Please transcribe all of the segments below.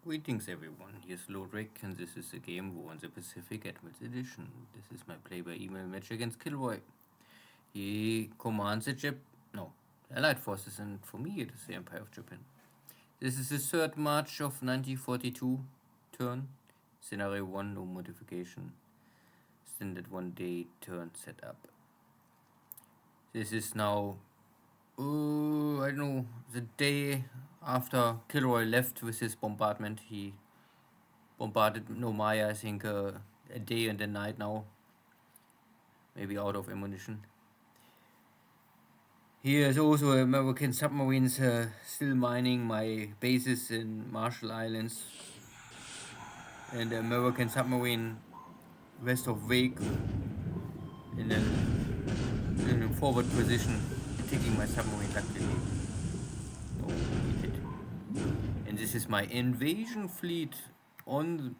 Greetings everyone, here's Lodrik and this is a game War in the Pacific Admirals Edition. This is my play-by-email match against KilRoy. He commands Allied forces, and for me it is the Empire of Japan. This is the 3rd March of 1942 turn. Scenario 1, no modification. Standard 1 day turn setup. This is now, I don't know, the day after KilRoy left with his bombardment. He bombarded Nomaya, I think, a day and a night now. Maybe out of ammunition. Here is also American submarines still mining my bases in Marshall Islands. And the American submarine west of Wake in a forward position, attacking my submarine luckily. No, he hit. And this is my invasion fleet on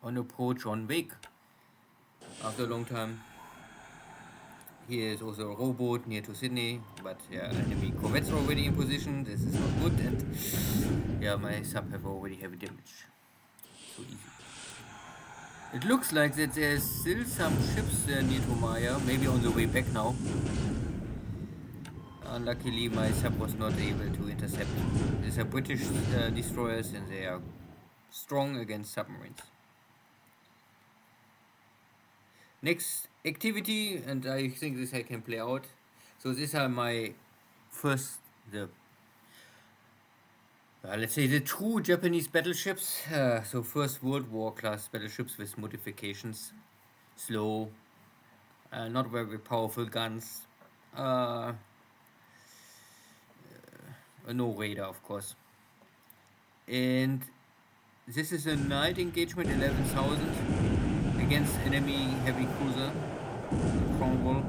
approach on Wake after a long time. Here is also a rowboat near to Sydney, but enemy corvettes are already in position. This is not good, and my sub have already heavy damage. So easy. It looks like that there's still some ships near to Maya, maybe on the way back now. Unluckily, my sub was not able to intercept. These are British destroyers, and they are strong against submarines. Next activity, and I think this I can play out. So these are my first, let's say the true Japanese battleships. So first World War class battleships with modifications. Slow, not very powerful guns. No radar, of course. And this is a night engagement, 11,000 against enemy heavy cruiser, Cromwell,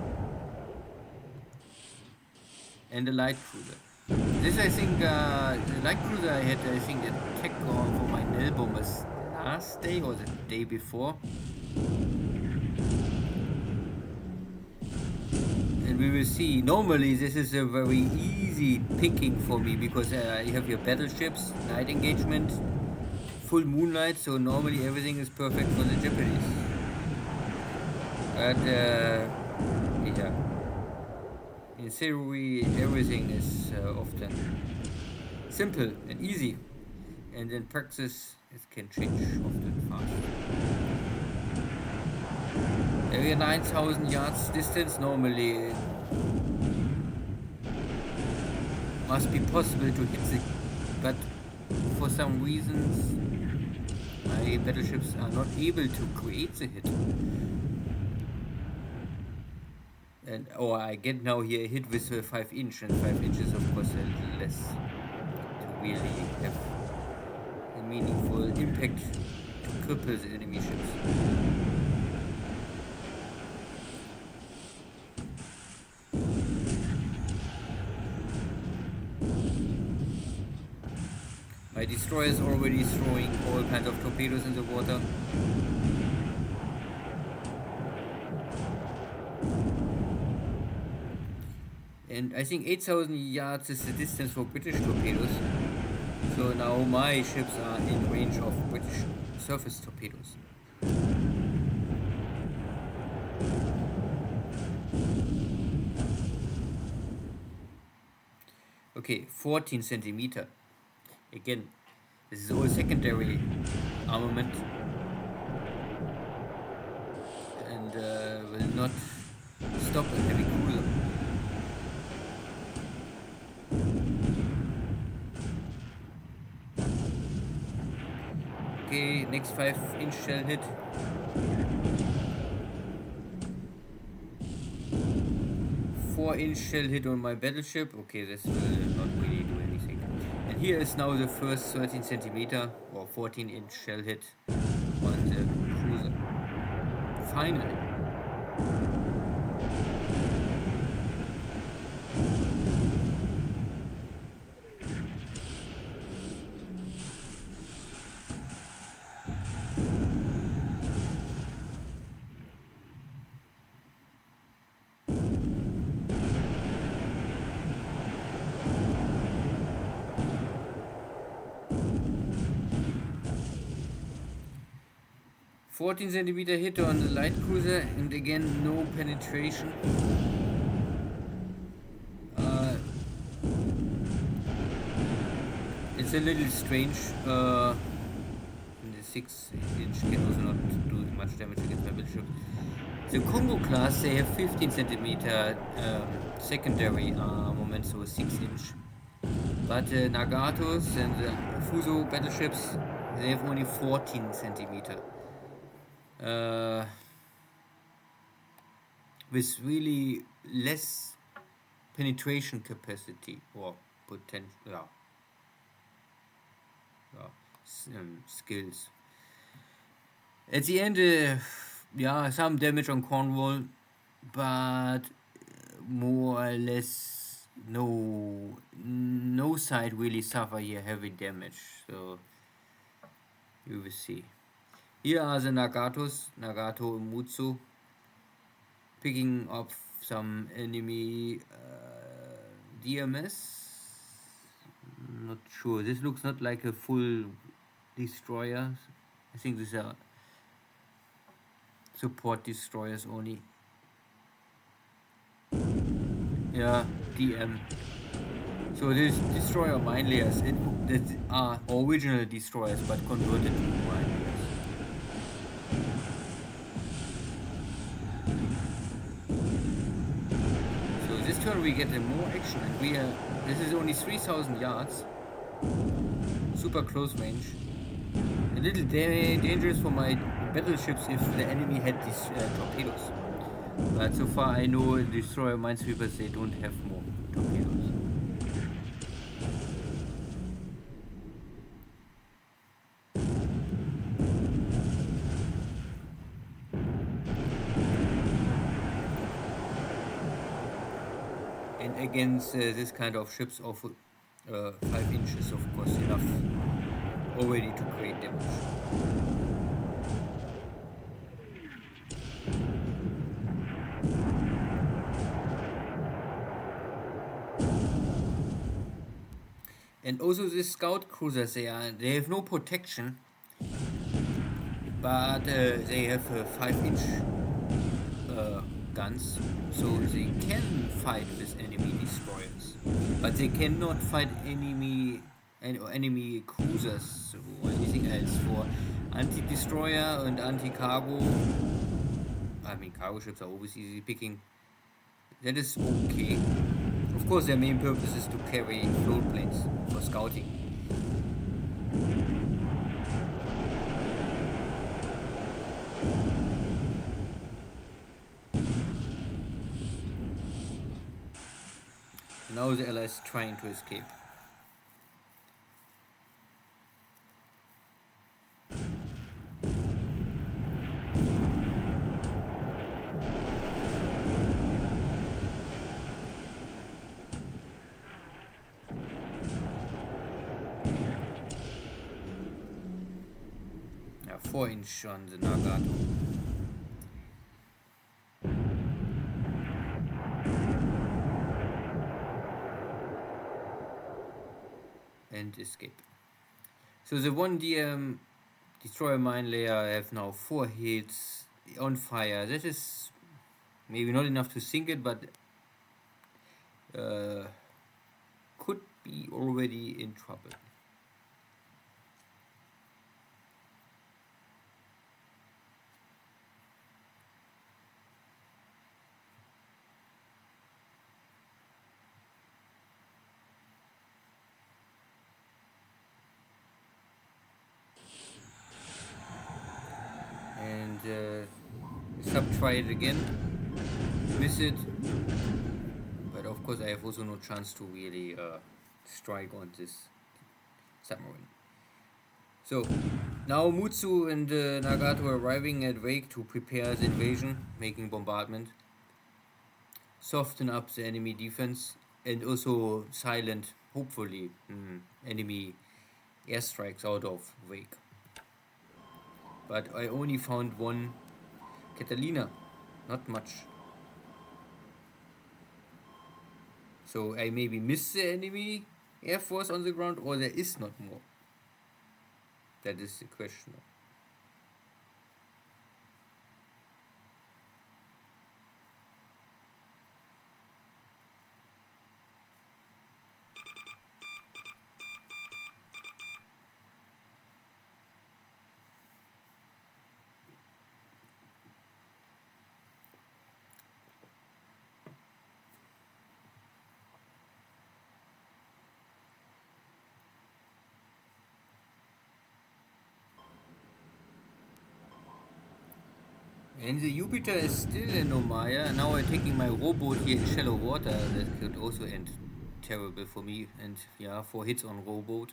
and a light cruiser. This, I think, the light cruiser I had, I think, attack for my Nell bombers last day or the day before. And we will see. Normally, this is a very easy picking for me because you have your battleships, night engagement, full moonlight, so normally everything is perfect for the Japanese. But in theory, everything is often simple and easy, and in practice, it can change often fast. Area 9,000 yards distance normally must be possible to hit the, but for some reasons my battleships are not able to create the hit. And I get now here a hit with 5 inch, and 5 inches of course a little less to really have a meaningful impact to cripple the enemy ships. My destroyer is already throwing all kinds of torpedoes in the water. And I think 8,000 yards is the distance for British torpedoes. So now my ships are in range of British surface torpedoes. Okay, 14 centimeter. Again, this is all secondary armament and will not stop a heavy cruiser. Okay, next 5 inch shell hit. Four-inch shell hit on my battleship. Okay, this will not really do anything. And here is now the first 13 centimeter or 14-inch shell hit on the cruiser. Finally. 14 centimeter hit on the light cruiser, and again no penetration. It's a little strange. The 6-inch can also not do much damage against my battleships. The Congo class, they have 15 centimeter secondary armament, so 6-inch. But the Nagatos and the Fuso battleships, they have only 14 centimeter. With really less penetration capacity or potential, skills. At the end, some damage on Cornwall, but more or less no side really suffer here heavy damage. So you will see. Here are the Nagatos, Nagato and Mutsu, picking up some enemy DMS. Not sure. This looks not like a full destroyer. I think these are support destroyers only. Yeah, DM. So these destroyer mine layers that are original destroyers but converted to mine layers. So this turn we get more action, and this is only 3,000 yards. Super close range. A little dangerous for my battleships if the enemy had these torpedoes. But so far I know destroyer minesweepers, they don't have more torpedoes. And against this kind of ships of 5 inches, of course, enough already to create damage. And also the scout cruisers, they have no protection, but they have 5-inch guns, so they can fight with enemy destroyers, but they cannot fight enemy cruisers or anything else. For anti-destroyer and anti-cargo, I mean cargo ships are always easy picking. That is okay. Of course, their main purpose is to carry float planes for scouting. Now the Allies trying to escape. Yeah, 4-inch on the Nagato. And escape. So the 1 DM destroyer mine layer have now 4 hits on fire. That is maybe not enough to sink it, but could be already in trouble. And try it again, miss it, but of course I have also no chance to really strike on this submarine. So now Mutsu and Nagato are arriving at Wake to prepare the invasion, making bombardment, soften up the enemy defense, and also silent, hopefully, enemy airstrikes out of Wake. But I only found 1 Catalina, not much. So I maybe missed the enemy air force on the ground, or there is not more. That is the question. And the Jupiter is still in Omaya. Now I'm taking my rowboat here in shallow water. That could also end terrible for me. And yeah, 4 hits on rowboat.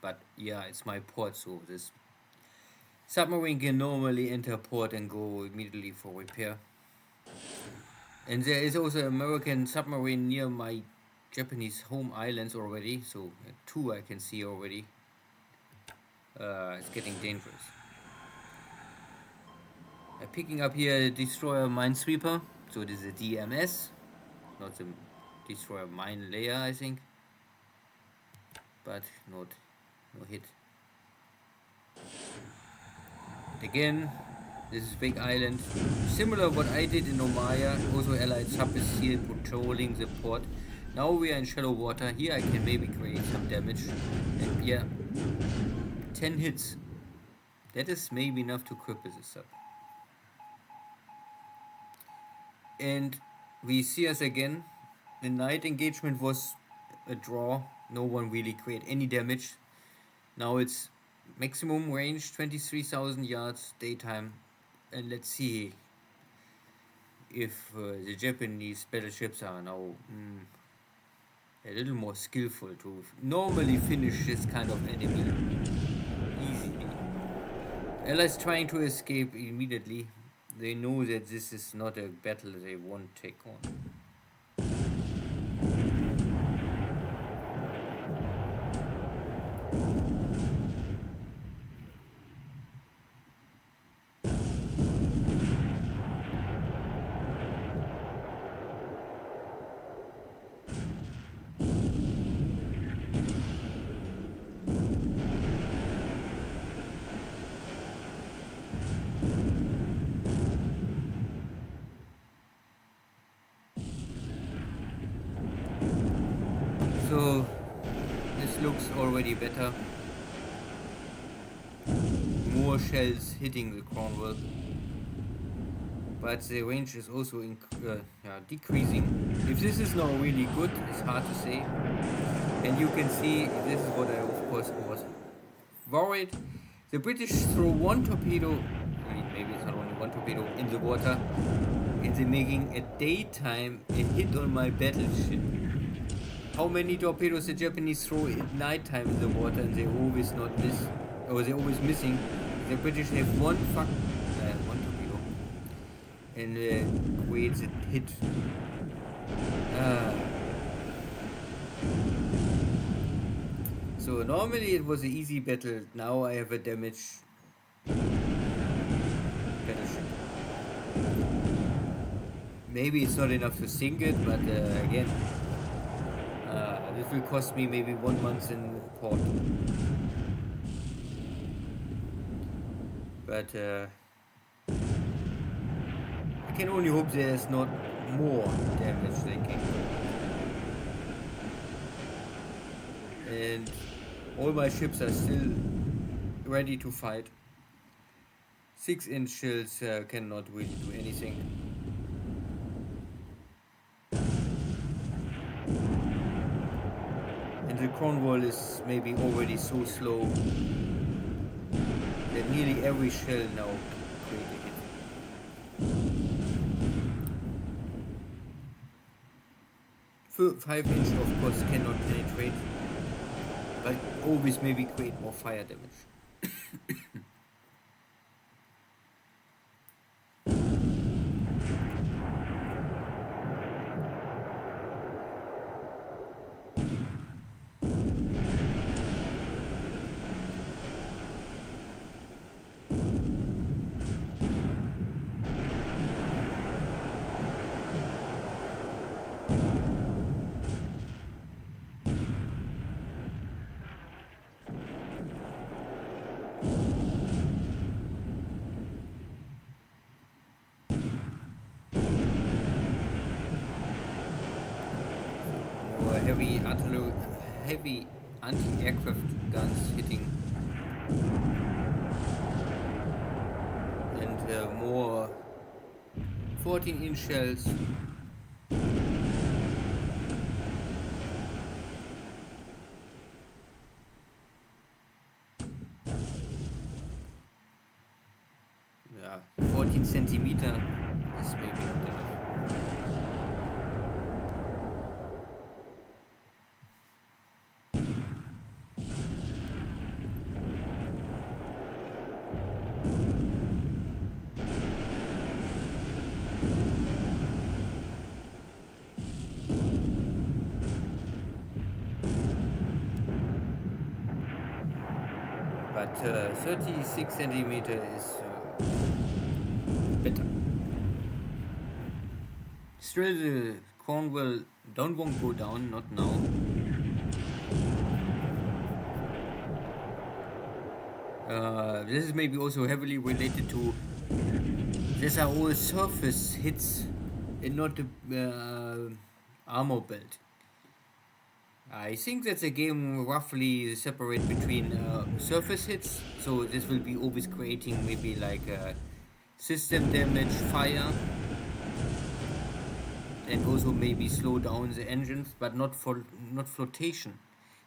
But yeah, it's my port, so this submarine can normally enter port and go immediately for repair. And there is also an American submarine near my Japanese home islands already. So 2 I can see already. It's getting dangerous. Picking up here a destroyer minesweeper. So this is a DMS, not the destroyer mine layer, I think. But no hit. But again, this is big island. Similar what I did in Omaya. Also allied sub is here patrolling the port. Now we are in shallow water. Here I can maybe create some damage. And yeah, 10 hits. That is maybe enough to cripple the sub. And we see us again. The night engagement was a draw. No one really created any damage. Now it's maximum range 23,000 yards daytime. And let's see if the Japanese battleships are now a little more skillful to normally finish this kind of enemy easily. Allies trying to escape immediately. They know that this is not a battle they won't take on. So this looks already better. More shells hitting the Cornwall, but the range is also decreasing. If this is not really good, it's hard to say. And you can see this is what I of course was worried. The British throw one torpedo, maybe it's not only one torpedo, in the water, and they're making a daytime a hit on my battleship. How many torpedoes the Japanese throw at nighttime in the water and they always not miss, or they're always missing. The British have one torpedo and creates a hit. So normally it was an easy battle. Now I have a damaged battleship. Maybe it's not enough to sink it, but again, this will cost me maybe 1 month in port. But I can only hope there's not more damage they can do. And all my ships are still ready to fight. 6-inch shells cannot really do anything. And the Cornwall is maybe already so slow that nearly every shell now creates a hit. 5-inch of course cannot penetrate, but always maybe create more fire damage. Heavy anti-aircraft guns hitting, and more 14-inch shells. Yeah, 14 centimeter is maybe not enough. But 36 centimeter is better. Still, the Cornwall won't go down, not now. This is maybe also heavily related to these are all surface hits and not the armor belt. I think that the game roughly separate between surface hits, so this will be always creating maybe like system damage, fire, and also maybe slow down the engines, but not flotation.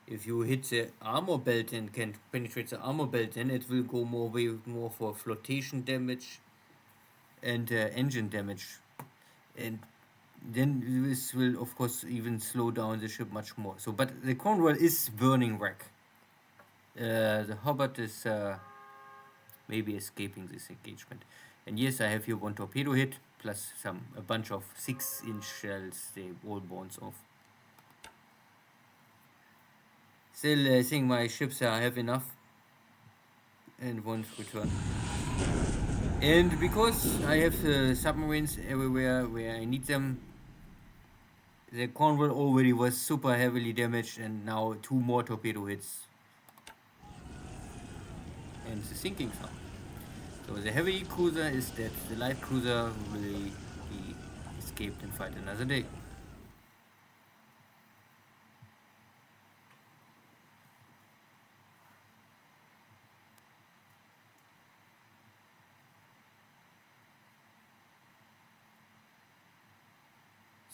If you hit the armor belt and can penetrate the armor belt, then it will go more for flotation damage and engine damage, and then this will of course even slow down the ship much more. So, but the Cornwall is burning wreck. The Hobbit is maybe escaping this engagement. And yes, I have here one torpedo hit plus a bunch of 6-inch shells. They all bounce off. Still, I think my ships have enough and won't return. And because I have submarines everywhere where I need them, the Cornwall already was super heavily damaged, and now 2 more torpedo hits. And the sinking sound. So the heavy cruiser is dead. The light cruiser will be escaped and fight another day.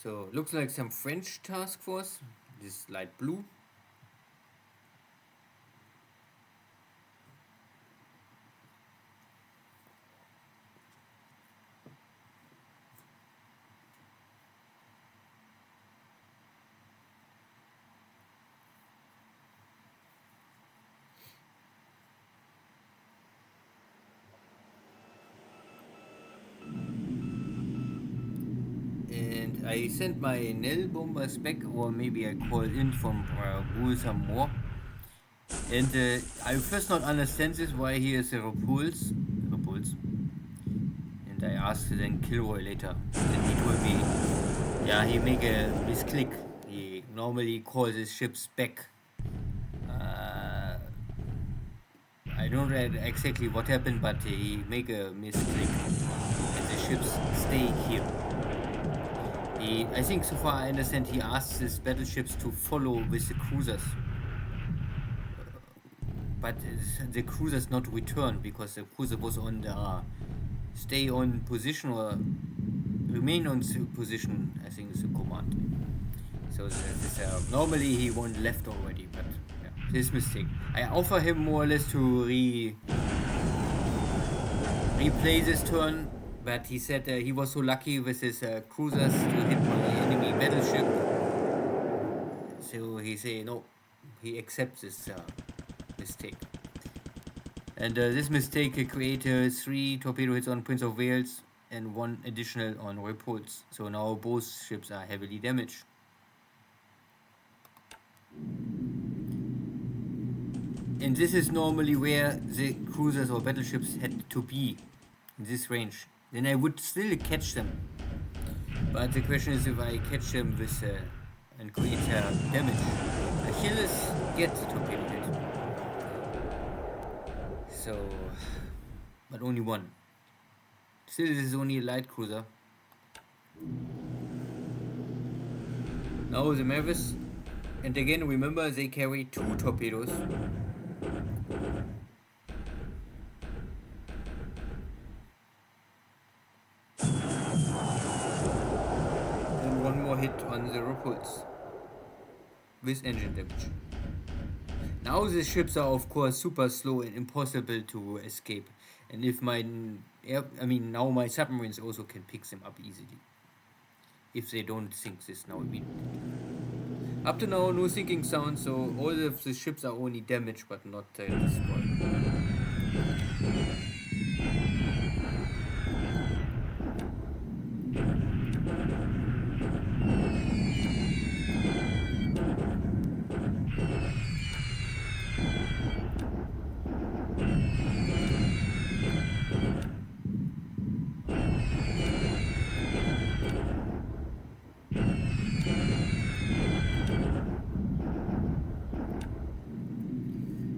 So looks like some French task force. This light blue. And I sent my Nell bombers back, or maybe I called in from Rule some more. And I first not understand this, why he is a repulse. And I asked then KilRoy later. Then he told me, yeah, he make a misclick. He normally calls his ships back. I don't know exactly what happened, but he make a misclick. And the ships stay here. I think so far I understand he asks his battleships to follow with the cruisers. But the cruisers not return because the cruiser was on the stay on position or remain on position, I think is the command. So normally he won left already, but yeah, his mistake. I offer him more or less to replay this turn, but he said he was so lucky with his cruisers to hit my enemy battleship. So he say no, he accepts this mistake. And this mistake created 3 torpedo hits on Prince of Wales and 1 additional on Repulse. So now both ships are heavily damaged. And this is normally where the cruisers or battleships had to be, in this range. Then I would still catch them. But the question is if I catch them with and create damage. Achilles gets the torpedo hit. So, but only 1. Still, this is only a light cruiser. Now the Mavis, and again remember they carry 2 torpedoes. And 1 more hit on the Repulse with engine damage. Now the ships are of course super slow and impossible to escape. And if now my submarines also can pick them up easily. If they don't sink this now immediately. Up to now, no sinking sound, so all of the ships are only damaged but not destroyed.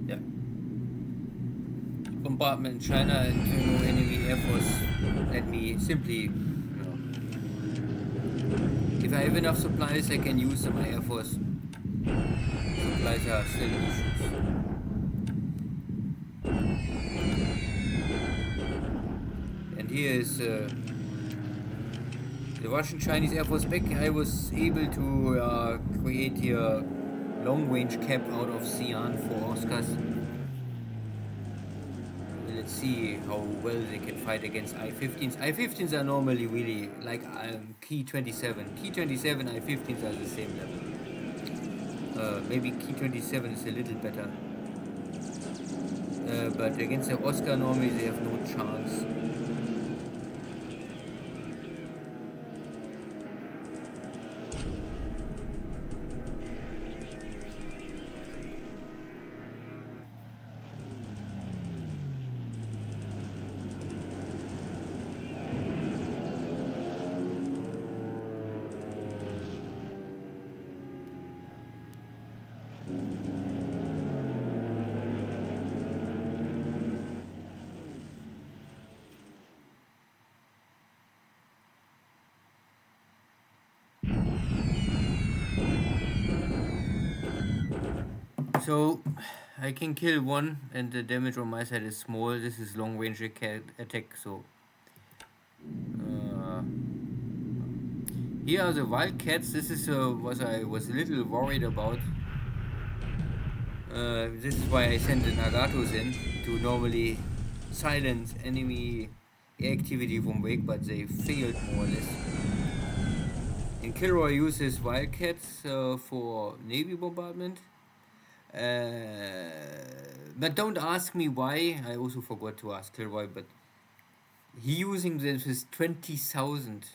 Yeah. Bombardment in China and enemy air force. Let me simply, if I have enough supplies, I can use my air force. Supplies are still issues. And here is the Russian Chinese Air Force back. I was able to create here long range cap out of Xi'an for Oscars. Let's see how well they can fight against I-15s. I-15s are normally really like Ki-27. Ki-27, I-15s are the same level. Maybe Ki-27 is a little better. But against the Oscar normally they have no chance. So I can kill one and the damage on my side is small. This is long range attack, so here are the wildcats. This is what I was a little worried about. This is why I sent the Nagatos in to normally silence enemy activity from wake, but they failed more or less. And KilRoy uses wildcats for navy bombardment. But don't ask me why. I also forgot to ask KilRoy, but he using this with 20,000.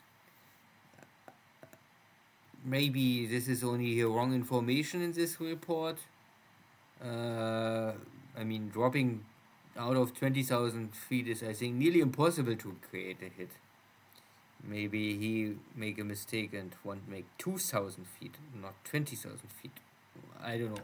Maybe this is only wrong information in this report. Dropping out of 20,000 feet is, I think, nearly impossible to create a hit. Maybe he make a mistake and want to make 2,000 feet, not 20,000 feet. I don't know.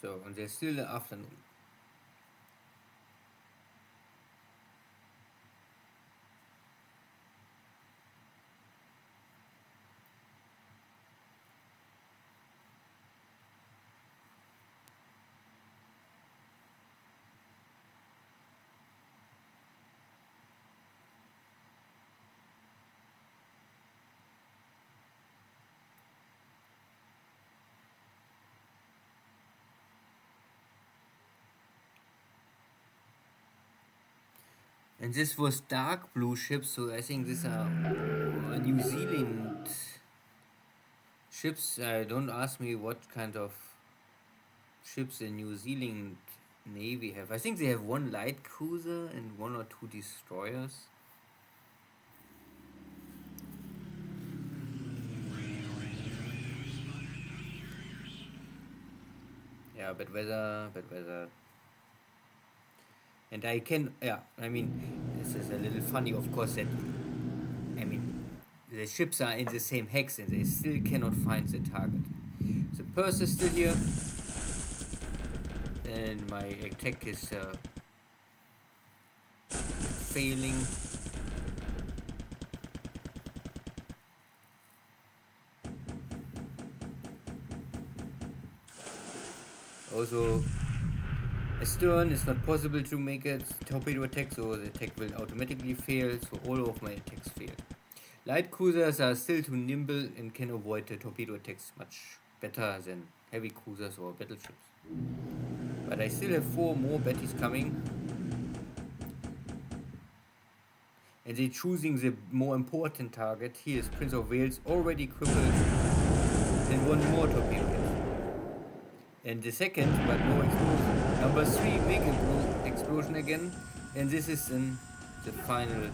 So, and there's still the afternoon. And this was dark blue ships, so I think these are New Zealand ships. Don't ask me what kind of ships the New Zealand Navy have. I think they have one light cruiser and one or two destroyers. Yeah, bad weather. And I can, this is a little funny, of course, that, the ships are in the same hex and they still cannot find the target. The purse is still here, and my attack is failing. Also, astern is not possible to make a torpedo attack, so the attack will automatically fail, so all of my attacks failed. Light cruisers are still too nimble and can avoid the torpedo attacks much better than heavy cruisers or battleships. But I still have 4 more batties coming. And they're choosing the more important target. Here is Prince of Wales, already crippled, and 1 more torpedo hit. And the second, but no explosion. Number 3, big explosion again. And this is then the final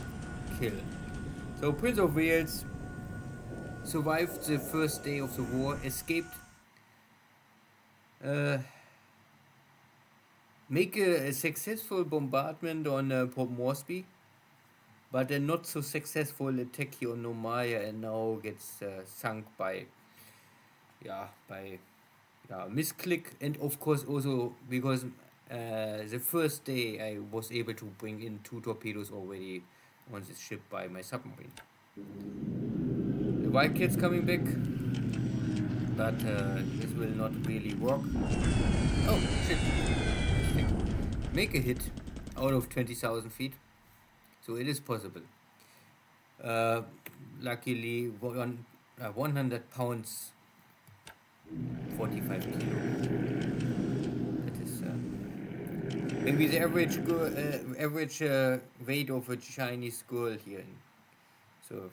kill. So Prince of Wales survived the first day of the war, escaped, make a successful bombardment on Port Moresby, but a not so successful attack here on Nomaya, and now gets sunk by misclick, and of course also because the first day I was able to bring in 2 torpedoes already on this ship by my submarine. The Wildcat's coming back, but this will not really work. Oh shit! Make a hit out of 20,000 feet, so it is possible. Luckily, 100 pounds, 45 kilo. That is maybe the average weight of a Chinese girl here. So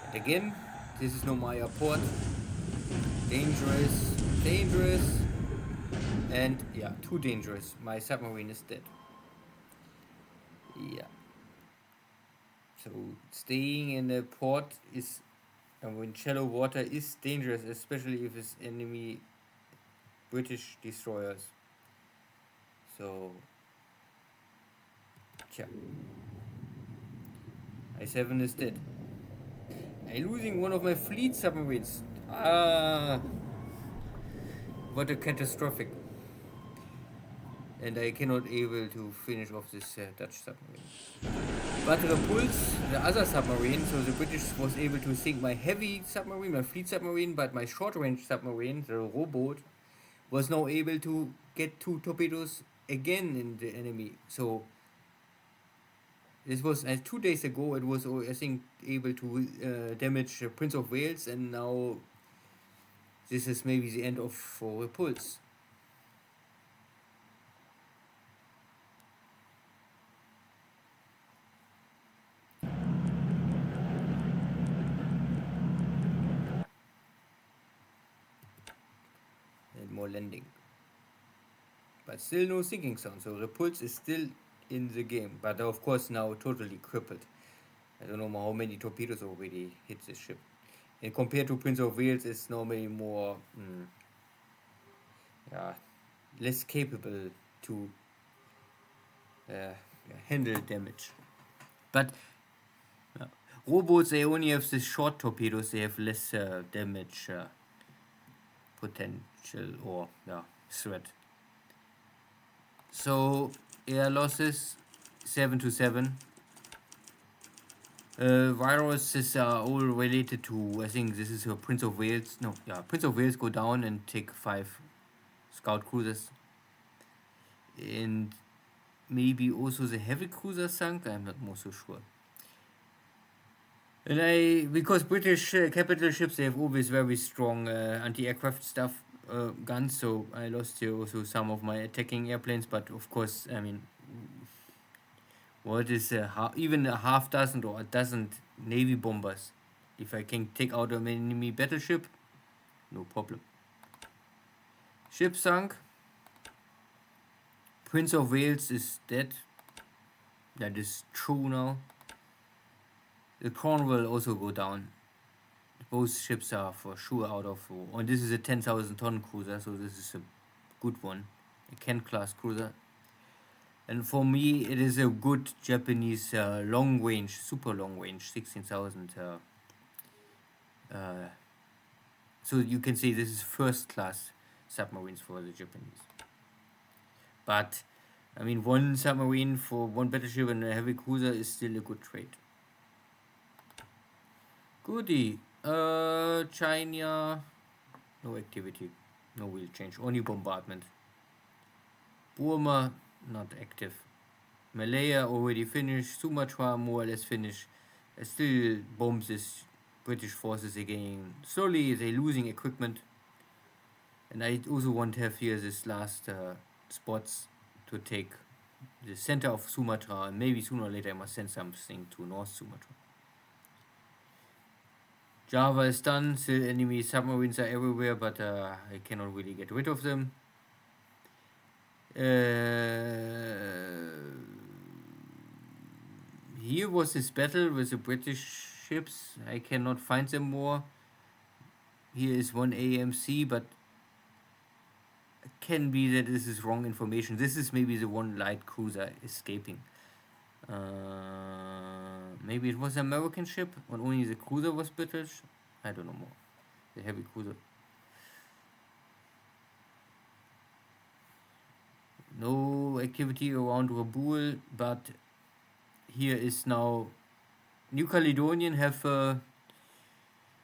and again, this is Nomaya port. Dangerous, and yeah, too dangerous. My submarine is dead. Yeah. So staying in a port is, in shallow water, is dangerous, especially if it's enemy British destroyers. So, I-7 is dead. I'm losing one of my fleet submarines. What a catastrophic. And I cannot able to finish off this Dutch submarine. But Repulse, the other submarine, so the British was able to sink my heavy submarine, my fleet submarine, but my short-range submarine, the rowboat, was now able to get 2 torpedoes again in the enemy. So this was 2 days ago. It was, I think, able to damage Prince of Wales, and now this is maybe the end of for Repulse. And more landing. But still no sinking sound, so Repulse is still in the game, but of course now totally crippled. I don't know how many torpedoes already hit this ship. And compared to Prince of Wales, it's normally more, less capable to handle damage. But rowboats, they only have the short torpedoes, they have less damage potential or threat. So air losses 7-7. Viruses are all related to, I think this is Prince of Wales. Prince of Wales go down and take 5 scout cruisers. And maybe also the heavy cruiser sunk, I'm not more so sure. And because British capital ships, they have always very strong anti-aircraft stuff, guns, so I lost here also some of my attacking airplanes, but of course, I mean, what is even a half dozen or a dozen Navy bombers? If I can take out an enemy battleship, no problem. Ship sunk. Prince of Wales is dead. That is true now. The Cornwall also go down. Both ships are for sure out of war. And this is a 10,000 ton cruiser, so this is a good one. A Kent class cruiser. And for me, it is a good Japanese long range, super long range, 16,000. So you can say this is first class submarines for the Japanese. But I mean, 1 submarine for 1 battleship and a heavy cruiser is still a good trade. Goodie. China, no activity, no real change, only bombardment. Burma, not active. Malaya already finished. Sumatra more or less finished. Still bombs this British forces again. Slowly they losing equipment. And I also want to have here this last spots to take the center of Sumatra, and maybe sooner or later I must send something to North Sumatra. Java is done. Still enemy submarines are everywhere, but I cannot really get rid of them. Here was this battle with the British ships. I cannot find them more. Here is one AMC, but it can be that this is wrong information. This is maybe the one light cruiser escaping. Maybe it was an American ship, and only the cruiser was British. I don't know more. The heavy cruiser. No activity around Rabaul, but here is now New Caledonian have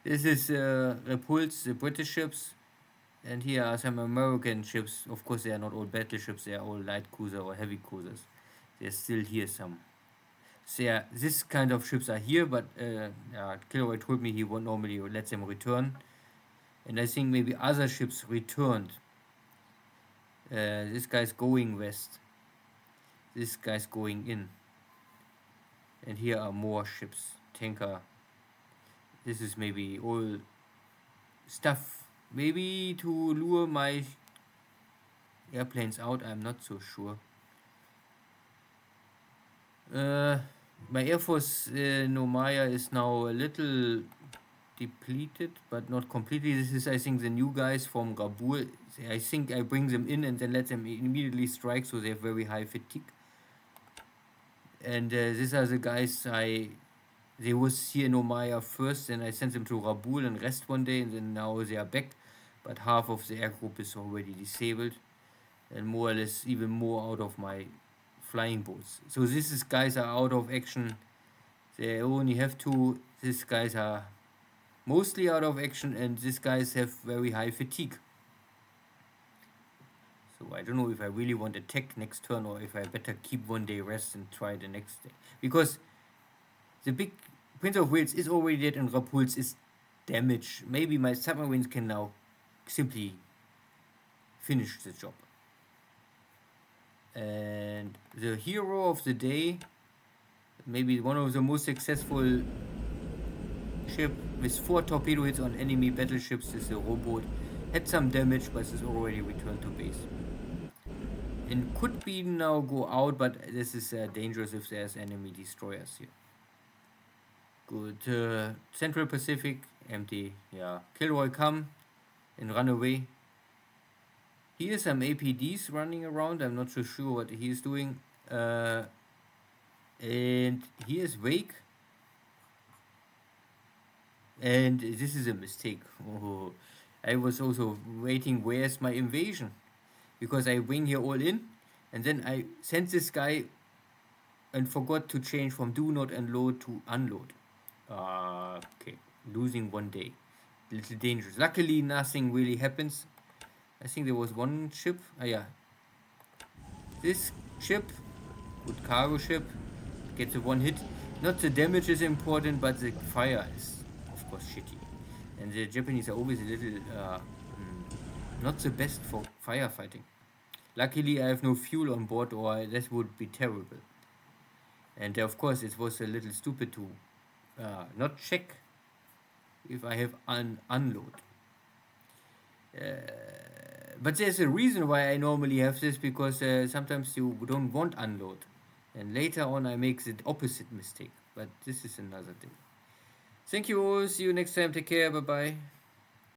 this is Repulse, the British ships, and here are some American ships. Of course, they are not all battleships; they are all light cruiser or heavy cruisers. There's still here some. So yeah, this kind of ships are here, but KilRoy told me he won't normally let them return, and I think maybe other ships returned. This guy's going west. This guy's going in. And here are more ships. Tanker. This is maybe all stuff. Maybe to lure my airplanes out. I'm not so sure. My Air Force Nomaya is now a little depleted, but not completely. This is, I think, the new guys from Rabaul. I think I bring them in and then let them immediately strike, so they have very high fatigue. And these are the guys they was here in Omaya first, and I sent them to Rabaul and rest one day, and then now they are back. But half of the air group is already disabled, and more or less even more out of my flying boats. So these guys are out of action. They only have two. These guys are mostly out of action, and these guys have very high fatigue. So I don't know if I really want to attack next turn or if I better keep one day rest and try the next day. Because the big Prince of Wales is already dead and Repulse is damaged. Maybe my submarines can now simply finish the job. And the hero of the day, maybe one of the most successful ship with 4 torpedo hits on enemy battleships, is a rowboat. Had some damage, but is already returned to base. And could be now go out, but this is dangerous if there's enemy destroyers here. Good. Central Pacific, empty. Yeah. KilRoy come and run away. Here some APDs running around. I'm not so sure what he is doing. And here's Wake. And this is a mistake. Oh, I was also waiting, where's my invasion? Because I bring here all in, and then I sent this guy and forgot to change from do not unload to unload. Okay, losing one day. A little dangerous. Luckily, nothing really happens. I think there was one ship. Yeah. This ship, good cargo ship, gets a one hit. Not the damage is important, but the fire is, of course, shitty. And the Japanese are always a little not the best for firefighting. Luckily, I have no fuel on board, or that would be terrible. And of course, it was a little stupid to not check if I have unload. But there's a reason why I normally have this, because sometimes you don't want unload. And later on, I make the opposite mistake. But this is another thing. Thank you all. See you next time. Take care. Bye-bye.